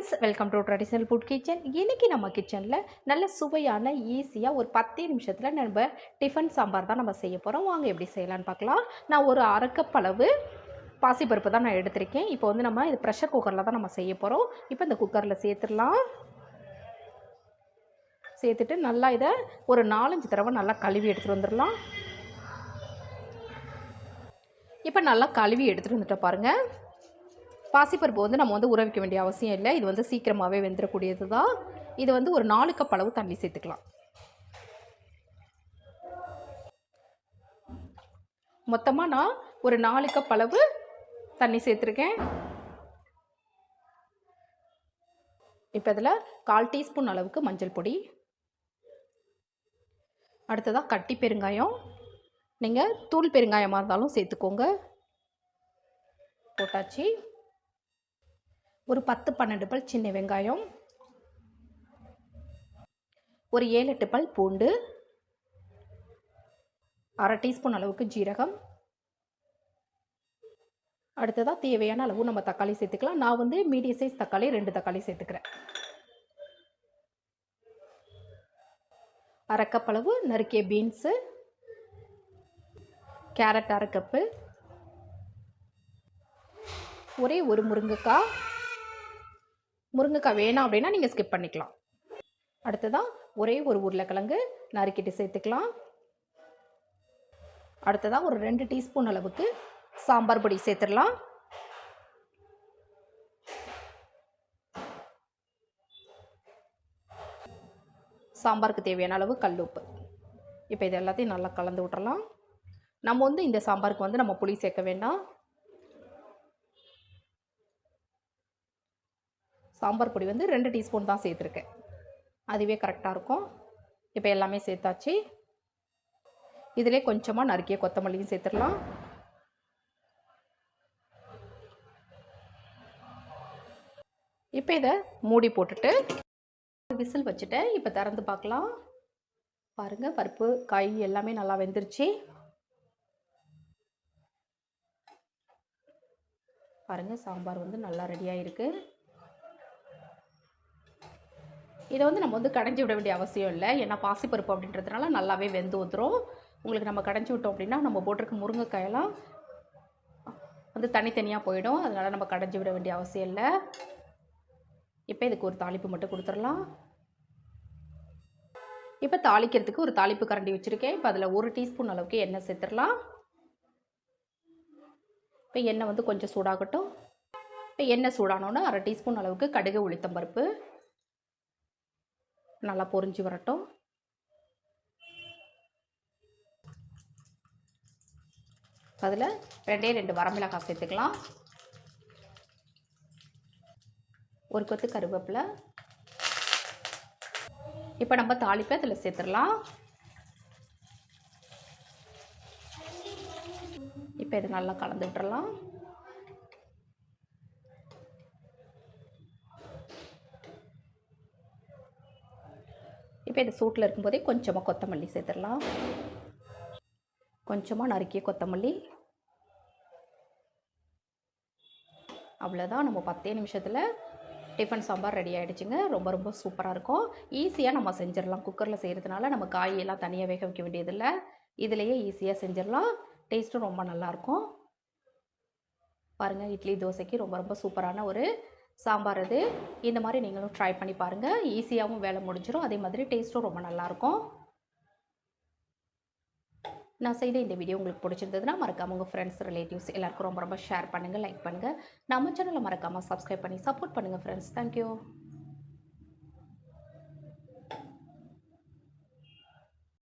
Friends, welcome to traditional food kitchen. இன்றைக்கி நம்ம கிச்சனில் நல்ல சுவையான ஈஸியாக ஒரு 10 நிமிஷத்தில் நம்ம டிஃபன் சாம்பார் தான் நம்ம செய்ய போகிறோம். வாங்க எப்படி செய்யலான்னு பார்க்கலாம். நான் ஒரு அரை கப் அளவு பாசிப்பருப்பு தான் நான் எடுத்திருக்கேன். இப்போ வந்து நம்ம இது ப்ரெஷர் குக்கரில் தான் நம்ம செய்ய போகிறோம். இப்போ இந்த குக்கரில் சேர்த்துடலாம். சேர்த்துட்டு நல்லா இதை ஒரு 4-5 தடவை நல்லா கழுவி எடுத்துகிட்டு வந்துடலாம். இப்போ நல்லா கழுவி எடுத்துகிட்டு வந்துட்டு பாருங்கள். பாசிப்பருப்பு வந்து நம்ம வந்து ஊற வைக்க வேண்டிய அவசியம் இல்லை. இது வந்து சீக்கிரமாகவே வெந்துடக்கூடியது தான். இது வந்து ஒரு 4 கப் அளவு தண்ணி சேர்த்துக்கலாம். மொத்தமாக நான் ஒரு 4 கப் அளவு தண்ணி சேர்த்துருக்கேன். இப்போ இதில் 1/4 டீஸ்பூன் அளவுக்கு மஞ்சள் பொடி, அடுத்ததாக கட்டி பெருங்காயம், நீங்கள் தூள் பெருங்காயமாக இருந்தாலும் சேர்த்துக்கோங்க. போட்டாச்சு. ஒரு 10-12 பல் சின்ன வெங்காயம், ஒரு 7-8 பல் பூண்டு, அரை டீஸ்பூன் அளவுக்கு ஜீரகம், அடுத்ததாக தேவையான அளவு நம்ம தக்காளி சேர்த்துக்கலாம். நான் வந்து மீடியம் சைஸ் தக்காளி 2 தக்காளி சேர்த்துக்கிறேன். அரை கப் அளவு நறுக்கிய பீன்ஸு, கேரட் அரை கப்பு, ஒரே ஒரு முருங்கைக்காய் வேணாம் அப்படின்னா நீங்கள் ஸ்கிப் பண்ணிக்கலாம். அடுத்ததாக ஒரே ஒரு உருளைக்கிழங்கு நறுக்கிட்டு சேர்த்துக்கலாம். அடுத்ததாக ஒரு 2 டீஸ்பூன் அளவுக்கு சாம்பார் பொடி சேர்த்துடலாம். சாம்பாருக்கு தேவையான அளவு கல்லுப்பு. இப்போ இது எல்லாத்தையும் நல்லா கலந்து விட்டுறலாம். நம்ம வந்து இந்த சாம்பாருக்கு வந்து நம்ம புளி சேர்க்க வேண்டாம். சாம்பார் பொடி வந்து 2 டீஸ்பூன் தான் சேர்த்துருக்கேன். அதுவே கரெக்டாக இருக்கும். இப்போ எல்லாமே சேர்த்தாச்சு. இதிலே கொஞ்சமாக நறுக்கிய கொத்தமல்லியும் சேர்த்துடலாம். இப்போ இதை மூடி போட்டுட்டு விசில் வச்சுட்டேன். இப்போ திறந்து பார்க்கலாம். பாருங்கள், பருப்பு காய் எல்லாமே நல்லா வெந்துருச்சு. பாருங்கள், சாம்பார் வந்து நல்லா ரெடியாக இருக்குது. இதை வந்து நம்ம வந்து கடைஞ்சி விட வேண்டிய அவசியம் இல்லை. ஏன்னா பாசிப்பருப்பு அப்படின்றதுனால நல்லாவே வெந்து ஊற்றுரும். உங்களுக்கு நம்ம கடைஞ்சி விட்டோம் அப்படின்னா நம்ம போட்டிருக்க முருங்கைக்காயெல்லாம் வந்து தனித்தனியாக போயிடும். அதனால் நம்ம கடைஞ்சி விட வேண்டிய அவசியம் இல்லை. இப்போ இதுக்கு ஒரு தாளிப்பு மட்டும் கொடுத்துடலாம். இப்போ தாளிக்கிறதுக்கு ஒரு தாளிப்பு கரண்டி வச்சுருக்கேன். இப்போ அதில் 1 டீஸ்பூன் அளவுக்கு எண்ணெய் சேர்த்துடலாம். இப்போ எண்ணெய் வந்து கொஞ்சம் சூடாகட்டும். இப்போ எண்ணெய் சூடானோன்னு அரை டீஸ்பூன் அளவுக்கு கடுகு உளுத்தம்பருப்பு நல்லா பொரிஞ்சு வரட்டும். அதில் 2 வரமிளகாய் சேர்த்துக்கலாம். ஒரு கொத்து கருவேப்பிலை. இப்போ நம்ம தாளிப்பை அதில் சேர்த்துடலாம். இப்போ இது நல்லா கலந்து விட்டுறலாம். இப்போ இது சூட்டில் இருக்கும்போதே கொஞ்சமாக கொத்தமல்லி சேர்த்துடலாம். கொஞ்சமாக நறுக்கிய கொத்தமல்லி. அவ்வளோதான், நம்ம 10 நிமிஷத்தில் டிஃபன் சாம்பார் ரெடி ஆகிடுச்சுங்க. ரொம்ப ரொம்ப சூப்பராக இருக்கும். ஈஸியாக நம்ம செஞ்சிடலாம். குக்கரில் செய்கிறதுனால நம்ம காயெல்லாம் தனியாக வேக வைக்க வேண்டியதில்லை. இதிலையே ஈஸியாக செஞ்சிடலாம். டேஸ்ட்டும் ரொம்ப நல்லாயிருக்கும். பாருங்கள், இட்லி தோசைக்கு ரொம்ப ரொம்ப சூப்பரான ஒரு சாம்பார் இது. இந்த மாதிரி நீங்களும் ட்ரை பண்ணி பாருங்கள். ஈஸியாகவும் வேலை முடிஞ்சிடும். அதே மாதிரி டேஸ்ட்டும் ரொம்ப நல்லாயிருக்கும். நான் செய்த இந்த வீடியோ உங்களுக்கு பிடிச்சிருந்ததுன்னா மறக்காமல் உங்கள் ஃப்ரெண்ட்ஸ், ரிலேட்டிவ்ஸ் எல்லாருக்கும் ரொம்ப ரொம்ப ஷேர் பண்ணுங்கள், லைக் பண்ணுங்கள். நம்ம சேனலை மறக்காமல் சப்ஸ்கிரைப் பண்ணி சப்போர்ட் பண்ணுங்கள் ஃப்ரெண்ட்ஸ். தேங்க்யூ.